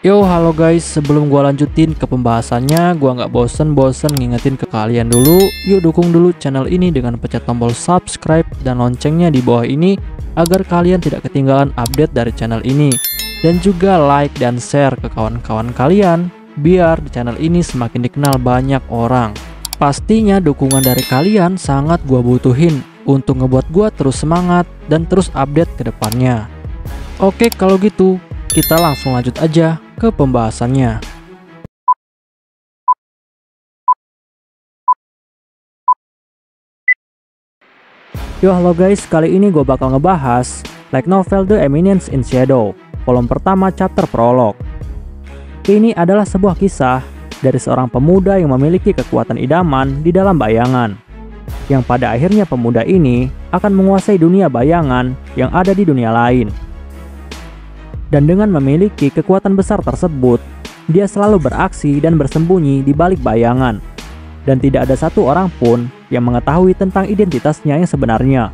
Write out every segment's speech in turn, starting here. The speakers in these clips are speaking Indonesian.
Yo, halo guys, sebelum gua lanjutin ke pembahasannya, gua nggak bosen-bosen ngingetin ke kalian dulu. Yuk dukung dulu channel ini dengan pencet tombol subscribe dan loncengnya di bawah ini agar kalian tidak ketinggalan update dari channel ini. Dan juga like dan share ke kawan-kawan kalian biar di channel ini semakin dikenal banyak orang. Pastinya dukungan dari kalian sangat gua butuhin untuk ngebuat gua terus semangat dan terus update ke depannya. Oke, kalau gitu kita langsung lanjut aja ke pembahasannya. Yo, halo guys, kali ini gue bakal ngebahas light novel The Eminence in Shadow, volume pertama chapter prolog. Ini adalah sebuah kisah dari seorang pemuda yang memiliki kekuatan idaman di dalam bayangan, yang pada akhirnya pemuda ini akan menguasai dunia bayangan yang ada di dunia lain. Dan dengan memiliki kekuatan besar tersebut, dia selalu beraksi dan bersembunyi di balik bayangan. Dan tidak ada satu orang pun yang mengetahui tentang identitasnya yang sebenarnya.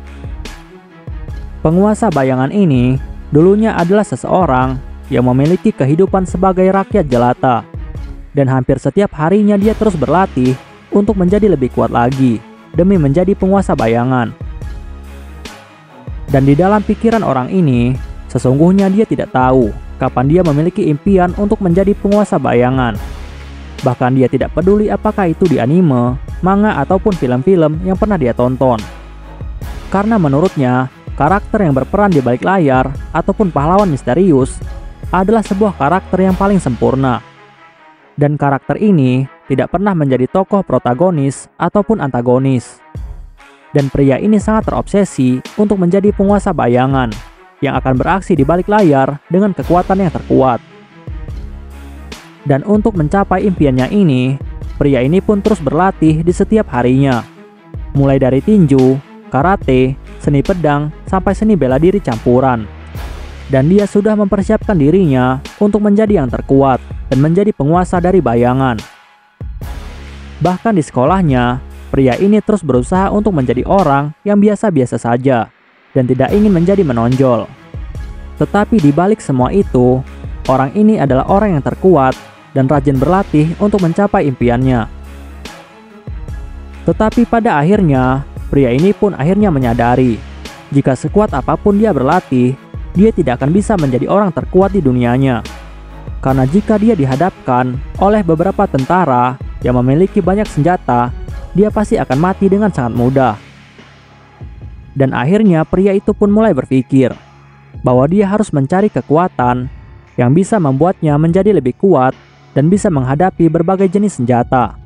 Penguasa bayangan ini dulunya adalah seseorang yang memiliki kehidupan sebagai rakyat jelata. Dan hampir setiap harinya dia terus berlatih untuk menjadi lebih kuat lagi demi menjadi penguasa bayangan. Dan di dalam pikiran orang ini, sesungguhnya dia tidak tahu kapan dia memiliki impian untuk menjadi penguasa bayangan. Bahkan dia tidak peduli apakah itu di anime, manga ataupun film-film yang pernah dia tonton. Karena menurutnya, karakter yang berperan di balik layar ataupun pahlawan misterius adalah sebuah karakter yang paling sempurna. Dan karakter ini tidak pernah menjadi tokoh protagonis ataupun antagonis. Dan pria ini sangat terobsesi untuk menjadi penguasa bayangan yang akan beraksi di balik layar dengan kekuatan yang terkuat. Dan untuk mencapai impiannya ini, pria ini pun terus berlatih di setiap harinya. Mulai dari tinju, karate, seni pedang, sampai seni bela diri campuran. Dan dia sudah mempersiapkan dirinya untuk menjadi yang terkuat dan menjadi penguasa dari bayangan. Bahkan di sekolahnya, pria ini terus berusaha untuk menjadi orang yang biasa-biasa saja dan tidak ingin menjadi menonjol. Tetapi di balik semua itu, orang ini adalah orang yang terkuat dan rajin berlatih untuk mencapai impiannya. Tetapi pada akhirnya, pria ini pun akhirnya menyadari, jika sekuat apapun dia berlatih, dia tidak akan bisa menjadi orang terkuat di dunianya. Karena jika dia dihadapkan oleh beberapa tentara yang memiliki banyak senjata, dia pasti akan mati dengan sangat mudah. Dan akhirnya pria itu pun mulai berpikir bahwa dia harus mencari kekuatan yang bisa membuatnya menjadi lebih kuat dan bisa menghadapi berbagai jenis senjata.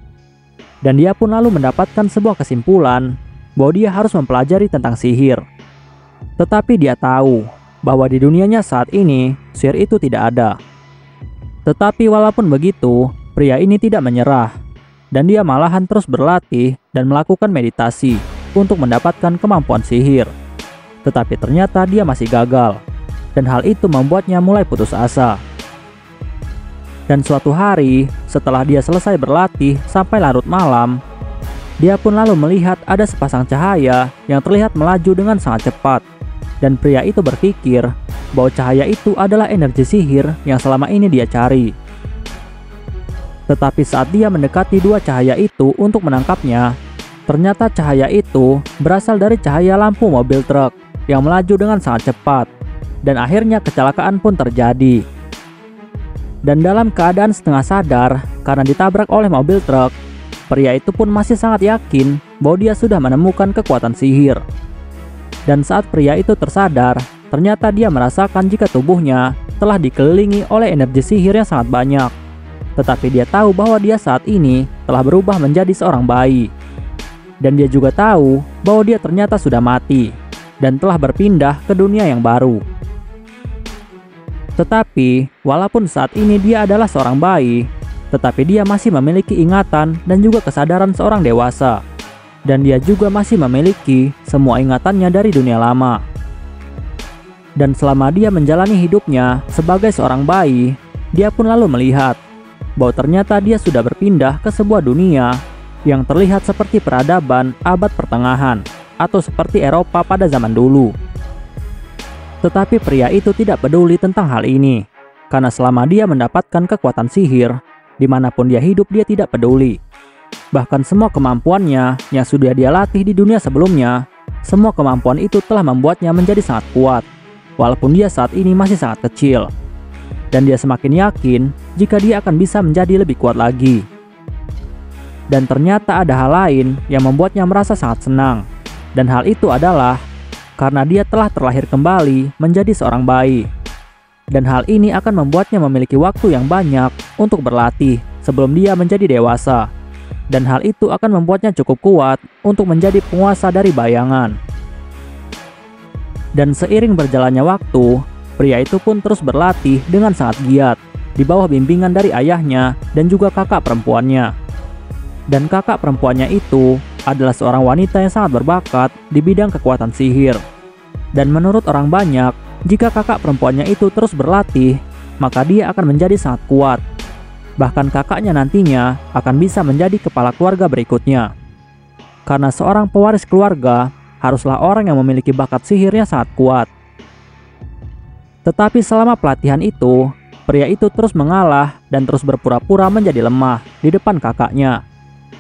Dan dia pun lalu mendapatkan sebuah kesimpulan bahwa dia harus mempelajari tentang sihir. Tetapi dia tahu bahwa di dunianya saat ini sihir itu tidak ada. Tetapi walaupun begitu, pria ini tidak menyerah dan dia malahan terus berlatih dan melakukan meditasi untuk mendapatkan kemampuan sihir. Tetapi ternyata dia masih gagal, dan hal itu membuatnya mulai putus asa. Dan suatu hari, setelah dia selesai berlatih sampai larut malam, dia pun lalu melihat ada sepasang cahaya yang terlihat melaju dengan sangat cepat. Dan pria itu berpikir bahwa cahaya itu adalah energi sihir yang selama ini dia cari. Tetapi saat dia mendekati dua cahaya itu untuk menangkapnya, ternyata cahaya itu berasal dari cahaya lampu mobil truk yang melaju dengan sangat cepat. Dan akhirnya kecelakaan pun terjadi. Dan dalam keadaan setengah sadar karena ditabrak oleh mobil truk, pria itu pun masih sangat yakin bahwa dia sudah menemukan kekuatan sihir. Dan saat pria itu tersadar, ternyata dia merasakan jika tubuhnya telah dikelilingi oleh energi sihir yang sangat banyak. Tetapi dia tahu bahwa dia saat ini telah berubah menjadi seorang bayi. Dan dia juga tahu bahwa dia ternyata sudah mati dan telah berpindah ke dunia yang baru. Tetapi, walaupun saat ini dia adalah seorang bayi, tetapi dia masih memiliki ingatan dan juga kesadaran seorang dewasa. Dan dia juga masih memiliki semua ingatannya dari dunia lama. Dan selama dia menjalani hidupnya sebagai seorang bayi, dia pun lalu melihat bahwa ternyata dia sudah berpindah ke sebuah dunia yang terlihat seperti peradaban abad pertengahan atau seperti Eropa pada zaman dulu. Tetapi pria itu tidak peduli tentang hal ini. karena selama dia mendapatkan kekuatan sihir, dimanapun dia hidup dia tidak peduli. Bahkan semua kemampuannya yang sudah dia latih di dunia sebelumnya, semua kemampuan itu telah membuatnya menjadi sangat kuat, walaupun dia saat ini masih sangat kecil. Dan dia semakin yakin jika dia akan bisa menjadi lebih kuat lagi. Dan ternyata ada hal lain yang membuatnya merasa sangat senang. Dan hal itu adalah karena dia telah terlahir kembali menjadi seorang bayi. Dan hal ini akan membuatnya memiliki waktu yang banyak untuk berlatih sebelum dia menjadi dewasa. Dan hal itu akan membuatnya cukup kuat untuk menjadi penguasa dari bayangan. Dan seiring berjalannya waktu, pria itu pun terus berlatih dengan sangat giat di bawah bimbingan dari ayahnya dan juga kakak perempuannya. Dan kakak perempuannya itu adalah seorang wanita yang sangat berbakat di bidang kekuatan sihir. Dan menurut orang banyak, jika kakak perempuannya itu terus berlatih, maka dia akan menjadi sangat kuat. Bahkan kakaknya nantinya akan bisa menjadi kepala keluarga berikutnya. Karena seorang pewaris keluarga haruslah orang yang memiliki bakat sihirnya sangat kuat. Tetapi selama pelatihan itu, pria itu terus mengalah dan terus berpura-pura menjadi lemah di depan kakaknya.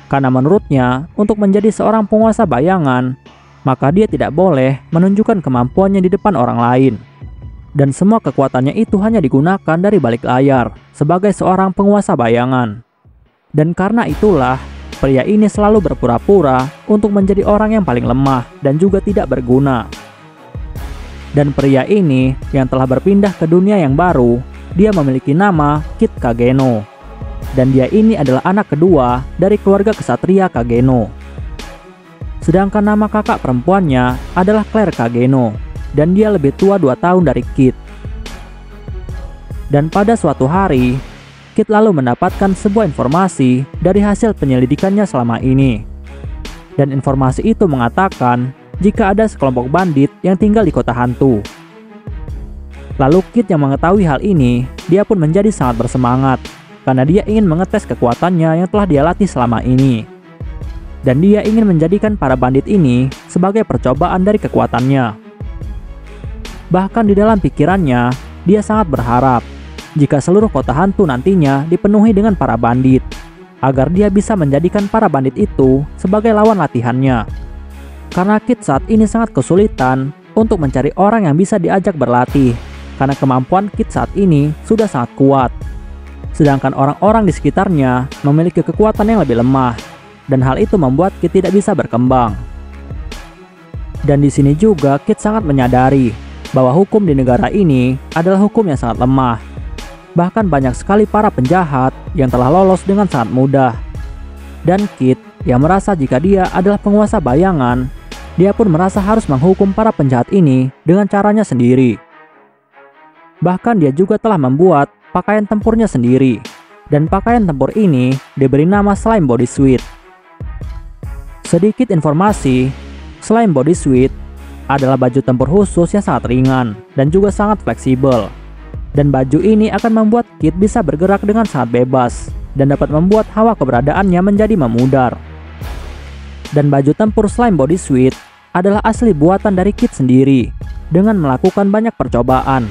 Karena menurutnya, untuk menjadi seorang penguasa bayangan, maka dia tidak boleh menunjukkan kemampuannya di depan orang lain. Dan semua kekuatannya itu hanya digunakan dari balik layar sebagai seorang penguasa bayangan. Dan karena itulah, pria ini selalu berpura-pura untuk menjadi orang yang paling lemah dan juga tidak berguna. Dan pria ini yang telah berpindah ke dunia yang baru, dia memiliki nama Kit Kageno. Dan dia ini adalah anak kedua dari keluarga kesatria Kageno. Sedangkan nama kakak perempuannya adalah Claire Kageno, dan dia lebih tua 2 tahun dari Kit. Dan pada suatu hari, Kit lalu mendapatkan sebuah informasi dari hasil penyelidikannya selama ini. Dan informasi itu mengatakan jika ada sekelompok bandit yang tinggal di kota hantu. Lalu Kit yang mengetahui hal ini, dia pun menjadi sangat bersemangat karena dia ingin mengetes kekuatannya yang telah dia latih selama ini. Dan dia ingin menjadikan para bandit ini sebagai percobaan dari kekuatannya. Bahkan di dalam pikirannya, dia sangat berharap jika seluruh kota hantu nantinya dipenuhi dengan para bandit, agar dia bisa menjadikan para bandit itu sebagai lawan latihannya. Karena Kit saat ini sangat kesulitan untuk mencari orang yang bisa diajak berlatih, karena kemampuan Kit saat ini sudah sangat kuat. Sedangkan orang-orang di sekitarnya memiliki kekuatan yang lebih lemah, dan hal itu membuat Kit tidak bisa berkembang. Dan di sini juga Kit sangat menyadari bahwa hukum di negara ini adalah hukum yang sangat lemah. Bahkan banyak sekali para penjahat yang telah lolos dengan sangat mudah. Dan Kit yang merasa jika dia adalah penguasa bayangan, dia pun merasa harus menghukum para penjahat ini dengan caranya sendiri. Bahkan dia juga telah membuat pakaian tempurnya sendiri. Dan pakaian tempur ini diberi nama Slime Body Suit. Sedikit informasi, Slime Body Suit adalah baju tempur khusus yang sangat ringan dan juga sangat fleksibel. Dan baju ini akan membuat Kit bisa bergerak dengan sangat bebas dan dapat membuat hawa keberadaannya menjadi memudar. Dan baju tempur Slime Body Suit adalah asli buatan dari Kit sendiri dengan melakukan banyak percobaan.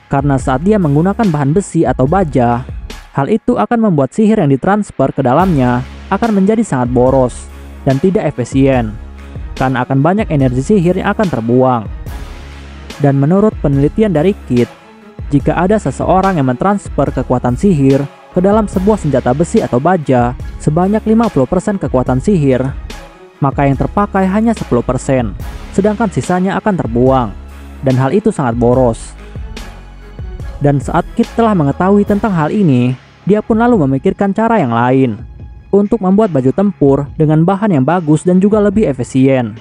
Karena saat dia menggunakan bahan besi atau baja, hal itu akan membuat sihir yang ditransfer ke dalamnya akan menjadi sangat boros dan tidak efisien, karena akan banyak energi sihir yang akan terbuang. Dan menurut penelitian dari Kit, jika ada seseorang yang mentransfer kekuatan sihir ke dalam sebuah senjata besi atau baja sebanyak 50% kekuatan sihir, maka yang terpakai hanya 10%, sedangkan sisanya akan terbuang, dan hal itu sangat boros. Dan saat Kit telah mengetahui tentang hal ini, dia pun lalu memikirkan cara yang lain untuk membuat baju tempur dengan bahan yang bagus dan juga lebih efisien.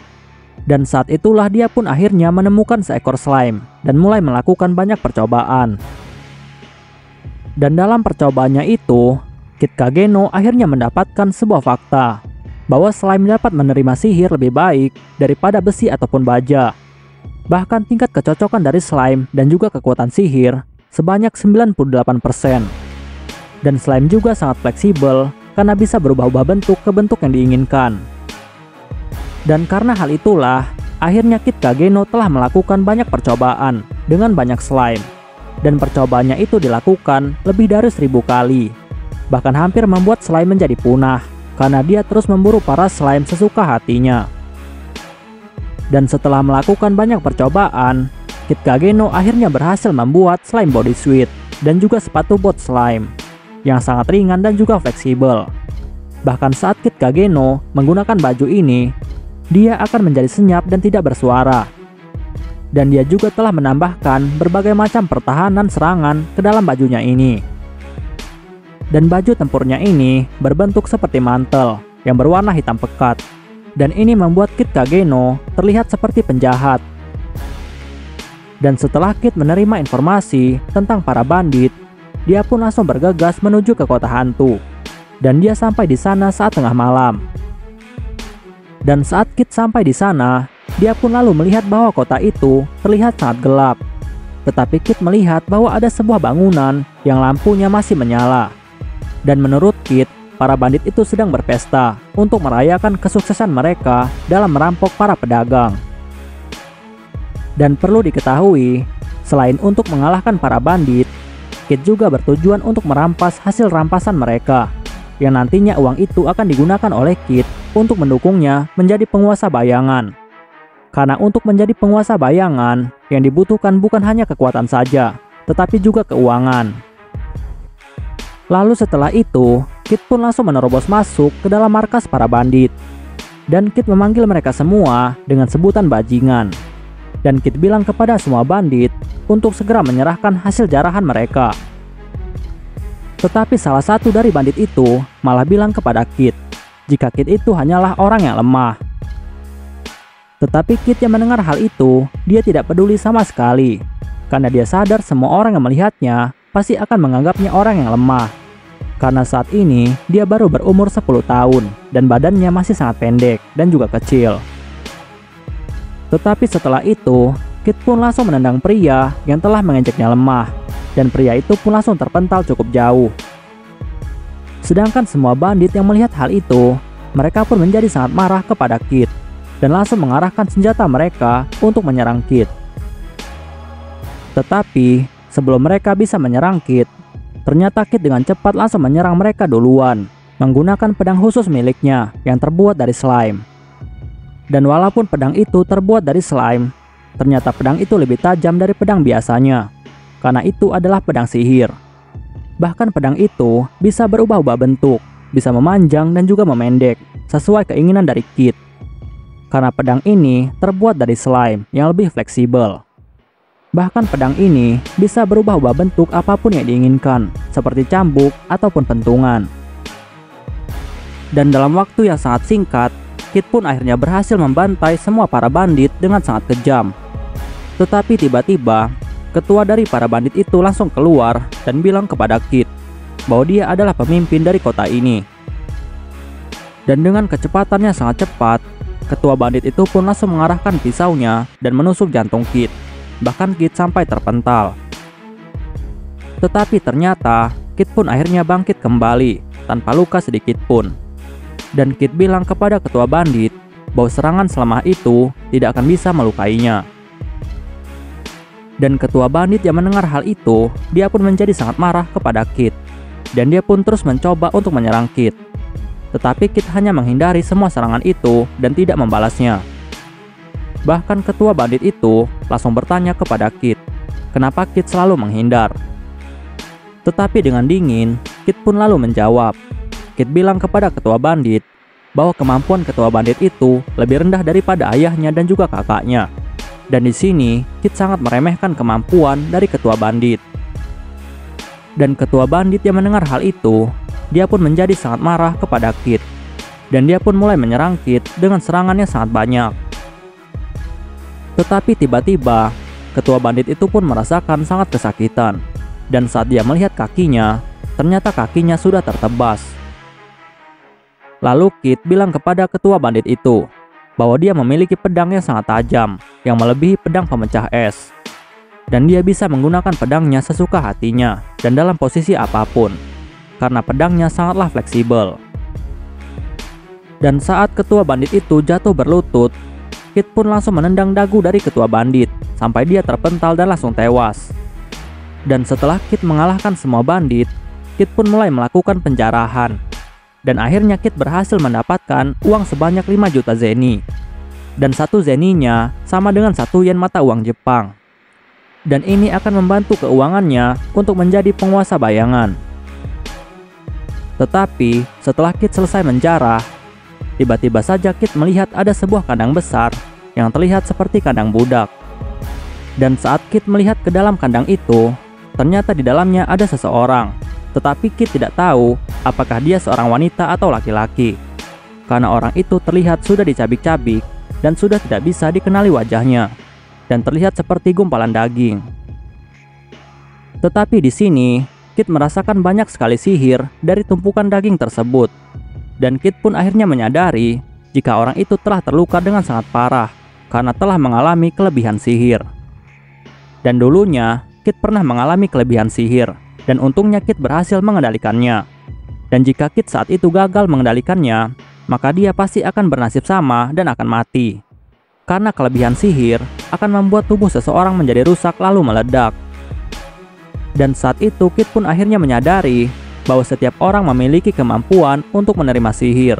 Dan saat itulah dia pun akhirnya menemukan seekor slime dan mulai melakukan banyak percobaan. Dan dalam percobaannya itu, Kit Kageno akhirnya mendapatkan sebuah fakta bahwa slime dapat menerima sihir lebih baik daripada besi ataupun baja. Bahkan tingkat kecocokan dari slime dan juga kekuatan sihir sebanyak 98%. Dan slime juga sangat fleksibel karena bisa berubah-ubah bentuk ke bentuk yang diinginkan. Dan karena hal itulah, akhirnya Kit Kageno telah melakukan banyak percobaan dengan banyak slime. Dan percobaannya itu dilakukan lebih dari 1000 kali. Bahkan hampir membuat slime menjadi punah, karena dia terus memburu para slime sesuka hatinya. Dan setelah melakukan banyak percobaan, Kit Kageno akhirnya berhasil membuat slime bodysuit dan juga sepatu bot slime yang sangat ringan dan juga fleksibel. Bahkan saat Kit Kageno menggunakan baju ini, dia akan menjadi senyap dan tidak bersuara. Dan dia juga telah menambahkan berbagai macam pertahanan serangan ke dalam bajunya ini. Dan baju tempurnya ini berbentuk seperti mantel yang berwarna hitam pekat. Dan ini membuat Kit Kageno terlihat seperti penjahat. Dan setelah Kit menerima informasi tentang para bandit, dia pun langsung bergegas menuju ke kota hantu. Dan dia sampai di sana saat tengah malam. Dan saat Kit sampai di sana, dia pun lalu melihat bahwa kota itu terlihat sangat gelap. Tetapi Kit melihat bahwa ada sebuah bangunan yang lampunya masih menyala. Dan menurut Kit, para bandit itu sedang berpesta untuk merayakan kesuksesan mereka dalam merampok para pedagang. Dan perlu diketahui, selain untuk mengalahkan para bandit, Kit juga bertujuan untuk merampas hasil rampasan mereka, yang nantinya uang itu akan digunakan oleh Kit untuk mendukungnya menjadi penguasa bayangan. Karena untuk menjadi penguasa bayangan, yang dibutuhkan bukan hanya kekuatan saja, tetapi juga keuangan. Lalu setelah itu, Kit pun langsung menerobos masuk ke dalam markas para bandit. Dan Kit memanggil mereka semua dengan sebutan bajingan. Dan Kit bilang kepada semua bandit untuk segera menyerahkan hasil jarahan mereka. Tetapi salah satu dari bandit itu malah bilang kepada Kit, jika Kit itu hanyalah orang yang lemah. Tetapi Kit yang mendengar hal itu, dia tidak peduli sama sekali. Karena dia sadar semua orang yang melihatnya pasti akan menganggapnya orang yang lemah. Karena saat ini, dia baru berumur 10 tahun dan badannya masih sangat pendek dan juga kecil. Tetapi setelah itu, Kit pun langsung menendang pria yang telah mengejeknya lemah. Dan pria itu pun langsung terpental cukup jauh. Sedangkan semua bandit yang melihat hal itu, mereka pun menjadi sangat marah kepada Kit. Dan langsung mengarahkan senjata mereka untuk menyerang Kit. Tetapi sebelum mereka bisa menyerang Kit, ternyata Kit dengan cepat langsung menyerang mereka duluan, menggunakan pedang khusus miliknya yang terbuat dari slime. Dan walaupun pedang itu terbuat dari slime, ternyata pedang itu lebih tajam dari pedang biasanya, karena itu adalah pedang sihir. Bahkan pedang itu bisa berubah-ubah bentuk, bisa memanjang dan juga memendek, sesuai keinginan dari Kit. Karena pedang ini terbuat dari slime yang lebih fleksibel. Bahkan pedang ini bisa berubah-ubah bentuk apapun yang diinginkan, seperti cambuk ataupun pentungan. Dan dalam waktu yang sangat singkat, Kit pun akhirnya berhasil membantai semua para bandit dengan sangat kejam. Tetapi tiba-tiba, ketua dari para bandit itu langsung keluar dan bilang kepada Kit bahwa dia adalah pemimpin dari kota ini. Dan dengan kecepatannya sangat cepat, ketua bandit itu pun langsung mengarahkan pisaunya dan menusuk jantung Kit. Bahkan Kit sampai terpental. Tetapi ternyata Kit pun akhirnya bangkit kembali tanpa luka sedikit pun. Dan Kit bilang kepada ketua bandit bahwa serangan selemah itu tidak akan bisa melukainya. Dan ketua bandit yang mendengar hal itu, dia pun menjadi sangat marah kepada Kit. Dan dia pun terus mencoba untuk menyerang Kit. Tetapi Kit hanya menghindari semua serangan itu dan tidak membalasnya. Bahkan ketua bandit itu langsung bertanya kepada Kit, kenapa Kit selalu menghindar. Tetapi dengan dingin, Kit pun lalu menjawab. Kit bilang kepada ketua bandit bahwa kemampuan ketua bandit itu lebih rendah daripada ayahnya dan juga kakaknya. Dan di sini Kit sangat meremehkan kemampuan dari ketua bandit. Dan ketua bandit yang mendengar hal itu, dia pun menjadi sangat marah kepada Kit. Dan dia pun mulai menyerang Kit dengan serangannya sangat banyak. Tetapi tiba-tiba, ketua bandit itu pun merasakan sangat kesakitan. Dan saat dia melihat kakinya, ternyata kakinya sudah tertebas. Lalu Kit bilang kepada ketua bandit itu bahwa dia memiliki pedang yang sangat tajam, yang melebihi pedang pemecah es. Dan dia bisa menggunakan pedangnya sesuka hatinya dan dalam posisi apapun, karena pedangnya sangatlah fleksibel. Dan saat ketua bandit itu jatuh berlutut, Kit pun langsung menendang dagu dari ketua bandit sampai dia terpental dan langsung tewas. Dan setelah Kit mengalahkan semua bandit, Kit pun mulai melakukan penjarahan. Dan akhirnya Kit berhasil mendapatkan uang sebanyak 5 juta zeni. Dan 1 zeninya sama dengan 1 yen mata uang Jepang. Dan ini akan membantu keuangannya untuk menjadi penguasa bayangan. Tetapi setelah Kit selesai menjarah, tiba-tiba saja Kit melihat ada sebuah kandang besar yang terlihat seperti kandang budak. Dan saat Kit melihat ke dalam kandang itu, ternyata di dalamnya ada seseorang. Tetapi Kit tidak tahu apakah dia seorang wanita atau laki-laki. Karena orang itu terlihat sudah dicabik-cabik dan sudah tidak bisa dikenali wajahnya, dan terlihat seperti gumpalan daging. Tetapi di sini, Kit merasakan banyak sekali sihir dari tumpukan daging tersebut. Dan Kit pun akhirnya menyadari jika orang itu telah terluka dengan sangat parah karena telah mengalami kelebihan sihir. Dan dulunya, Kit pernah mengalami kelebihan sihir, dan untungnya Kit berhasil mengendalikannya. Dan jika Kit saat itu gagal mengendalikannya, maka dia pasti akan bernasib sama dan akan mati. Karena kelebihan sihir akan membuat tubuh seseorang menjadi rusak lalu meledak. Dan saat itu Kit pun akhirnya menyadari bahwa setiap orang memiliki kemampuan untuk menerima sihir.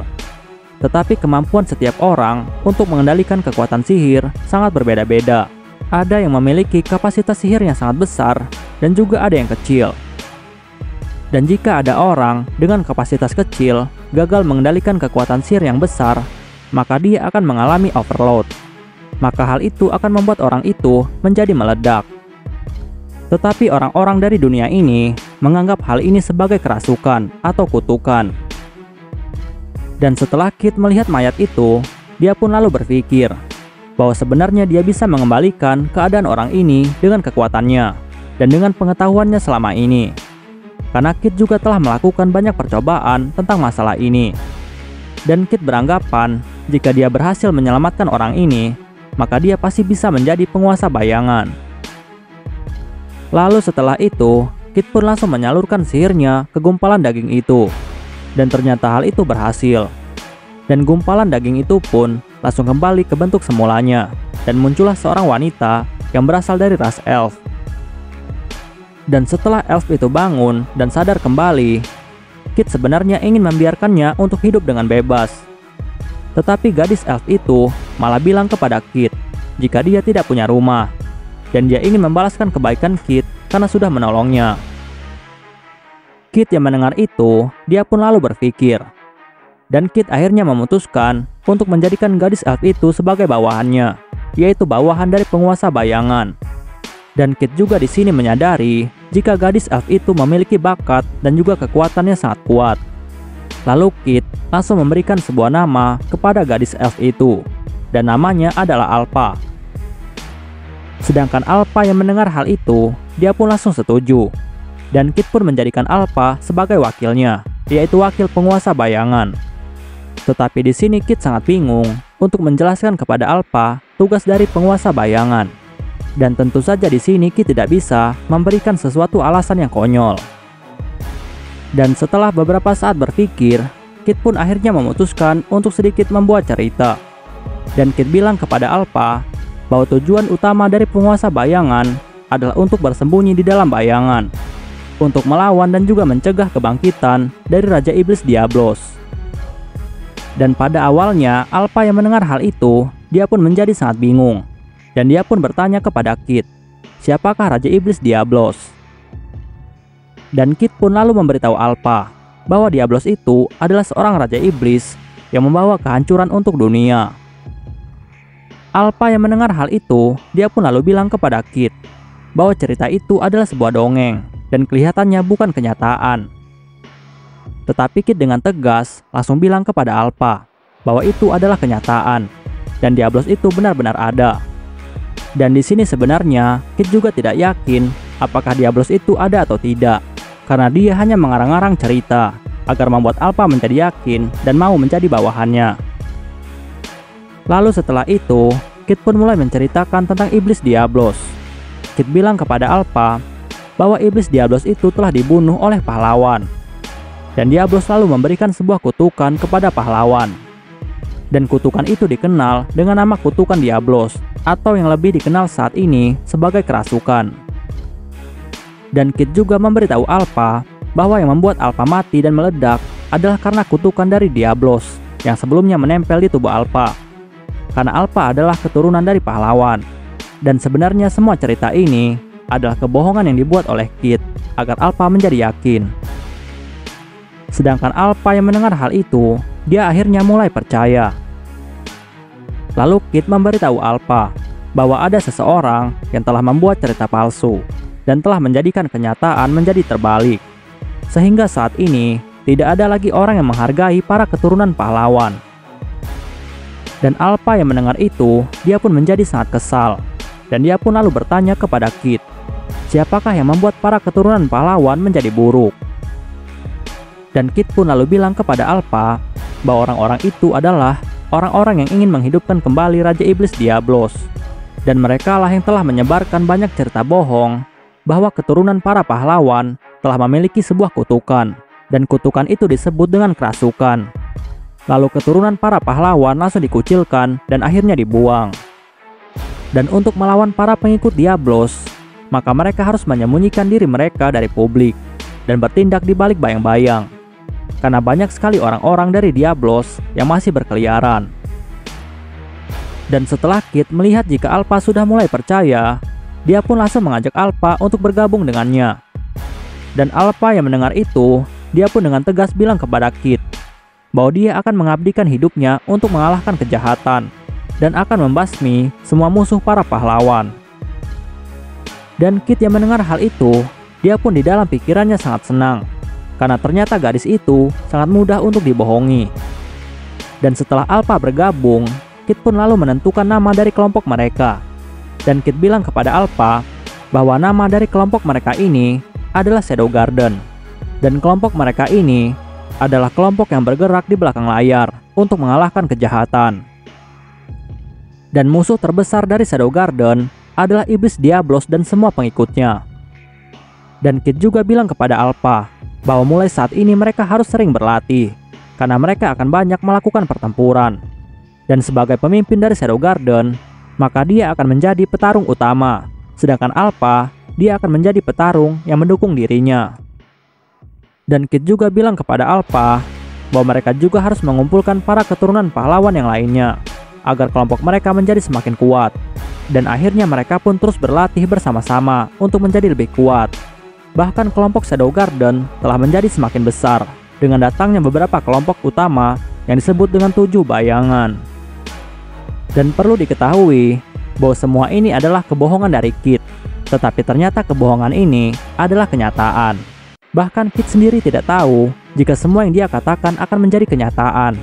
Tetapi kemampuan setiap orang untuk mengendalikan kekuatan sihir sangat berbeda-beda. Ada yang memiliki kapasitas sihir yang sangat besar dan juga ada yang kecil. Dan jika ada orang dengan kapasitas kecil gagal mengendalikan kekuatan sihir yang besar, maka dia akan mengalami overload. Maka hal itu akan membuat orang itu menjadi meledak. Tetapi orang-orang dari dunia ini menganggap hal ini sebagai kerasukan atau kutukan. Dan setelah Kit melihat mayat itu, dia pun lalu berpikir bahwa sebenarnya dia bisa mengembalikan keadaan orang ini dengan kekuatannya dan dengan pengetahuannya selama ini. Karena Kit juga telah melakukan banyak percobaan tentang masalah ini. Dan Kit beranggapan jika dia berhasil menyelamatkan orang ini, maka dia pasti bisa menjadi penguasa bayangan. Lalu setelah itu, Kit pun langsung menyalurkan sihirnya ke gumpalan daging itu. Dan ternyata hal itu berhasil. Dan gumpalan daging itu pun langsung kembali ke bentuk semulanya. Dan muncullah seorang wanita yang berasal dari ras elf. Dan setelah elf itu bangun dan sadar kembali, Kit sebenarnya ingin membiarkannya untuk hidup dengan bebas. Tetapi gadis elf itu malah bilang kepada Kit jika dia tidak punya rumah, dan dia ingin membalaskan kebaikan Kit karena sudah menolongnya. Kit yang mendengar itu, dia pun lalu berpikir. Dan Kit akhirnya memutuskan untuk menjadikan gadis elf itu sebagai bawahannya, yaitu bawahan dari penguasa bayangan. Dan Kit juga di sini menyadari jika gadis elf itu memiliki bakat dan juga kekuatannya sangat kuat. Lalu Kit langsung memberikan sebuah nama kepada gadis elf itu, dan namanya adalah Alpha. Sedangkan Alpha yang mendengar hal itu, dia pun langsung setuju. Dan Kit pun menjadikan Alpha sebagai wakilnya, yaitu wakil penguasa bayangan. Tetapi di sini Kit sangat bingung untuk menjelaskan kepada Alpha tugas dari penguasa bayangan. Dan tentu saja di sini Kit tidak bisa memberikan sesuatu alasan yang konyol. Dan setelah beberapa saat berpikir, Kit pun akhirnya memutuskan untuk sedikit membuat cerita. Dan Kit bilang kepada Alpha bahwa tujuan utama dari penguasa bayangan adalah untuk bersembunyi di dalam bayangan, untuk melawan dan juga mencegah kebangkitan dari Raja Iblis Diablos. Dan pada awalnya Alpha yang mendengar hal itu, dia pun menjadi sangat bingung. Dan dia pun bertanya kepada Kit, siapakah Raja Iblis Diablos? Dan Kit pun lalu memberitahu Alpha bahwa Diablos itu adalah seorang Raja Iblis yang membawa kehancuran untuk dunia. Alpha yang mendengar hal itu, dia pun lalu bilang kepada Kit bahwa cerita itu adalah sebuah dongeng dan kelihatannya bukan kenyataan. Tetapi Kit dengan tegas langsung bilang kepada Alpha bahwa itu adalah kenyataan dan Diablos itu benar-benar ada. Dan di sini sebenarnya Kit juga tidak yakin apakah Diablos itu ada atau tidak, karena dia hanya mengarang-arang cerita agar membuat Alpha menjadi yakin dan mau menjadi bawahannya. Lalu setelah itu, Kit pun mulai menceritakan tentang Iblis Diablos. Kit bilang kepada Alpha bahwa Iblis Diablos itu telah dibunuh oleh pahlawan. Dan Diablos selalu memberikan sebuah kutukan kepada pahlawan. Dan kutukan itu dikenal dengan nama kutukan Diablos, atau yang lebih dikenal saat ini sebagai kerasukan. Dan Kit juga memberitahu Alpha bahwa yang membuat Alpha mati dan meledak adalah karena kutukan dari Diablos yang sebelumnya menempel di tubuh Alpha. Karena Alpha adalah keturunan dari pahlawan. Dan sebenarnya semua cerita ini adalah kebohongan yang dibuat oleh Kit agar Alpha menjadi yakin. Sedangkan Alpha yang mendengar hal itu, dia akhirnya mulai percaya. Lalu Kit memberitahu Alpha bahwa ada seseorang yang telah membuat cerita palsu dan telah menjadikan kenyataan menjadi terbalik. Sehingga saat ini tidak ada lagi orang yang menghargai para keturunan pahlawan. Dan Alpha yang mendengar itu, dia pun menjadi sangat kesal. Dan dia pun lalu bertanya kepada Kit, siapakah yang membuat para keturunan pahlawan menjadi buruk? Dan Kit pun lalu bilang kepada Alpha bahwa orang-orang itu adalah orang-orang yang ingin menghidupkan kembali Raja Iblis Diablos. Dan mereka lah yang telah menyebarkan banyak cerita bohong bahwa keturunan para pahlawan telah memiliki sebuah kutukan. Dan kutukan itu disebut dengan kerasukan. Lalu keturunan para pahlawan langsung dikucilkan dan akhirnya dibuang. Dan untuk melawan para pengikut Diablos, maka mereka harus menyembunyikan diri mereka dari publik dan bertindak di balik bayang-bayang. Karena banyak sekali orang-orang dari Diablos yang masih berkeliaran. Dan setelah Kit melihat jika Alpha sudah mulai percaya, dia pun langsung mengajak Alpha untuk bergabung dengannya. Dan Alpha yang mendengar itu, dia pun dengan tegas bilang kepada Kit bahwa dia akan mengabdikan hidupnya untuk mengalahkan kejahatan dan akan membasmi semua musuh para pahlawan. Dan Kit yang mendengar hal itu, dia pun di dalam pikirannya sangat senang karena ternyata gadis itu sangat mudah untuk dibohongi. Dan setelah Alpha bergabung, Kit pun lalu menentukan nama dari kelompok mereka. Dan Kit bilang kepada Alpha bahwa nama dari kelompok mereka ini adalah Shadow Garden. Dan kelompok mereka ini adalah kelompok yang bergerak di belakang layar untuk mengalahkan kejahatan. Dan musuh terbesar dari Shadow Garden adalah Iblis Diablos dan semua pengikutnya. Dan Kit juga bilang kepada Alpha bahwa mulai saat ini mereka harus sering berlatih karena mereka akan banyak melakukan pertempuran. Dan sebagai pemimpin dari Shadow Garden, maka dia akan menjadi petarung utama, sedangkan Alpha dia akan menjadi petarung yang mendukung dirinya. Dan Kit juga bilang kepada Alpha bahwa mereka juga harus mengumpulkan para keturunan pahlawan yang lainnya agar kelompok mereka menjadi semakin kuat. Dan akhirnya mereka pun terus berlatih bersama-sama untuk menjadi lebih kuat. Bahkan kelompok Shadow Garden telah menjadi semakin besar dengan datangnya beberapa kelompok utama yang disebut dengan 7 bayangan. Dan perlu diketahui bahwa semua ini adalah kebohongan dari Kit, tetapi ternyata kebohongan ini adalah kenyataan. Bahkan Kit sendiri tidak tahu jika semua yang dia katakan akan menjadi kenyataan.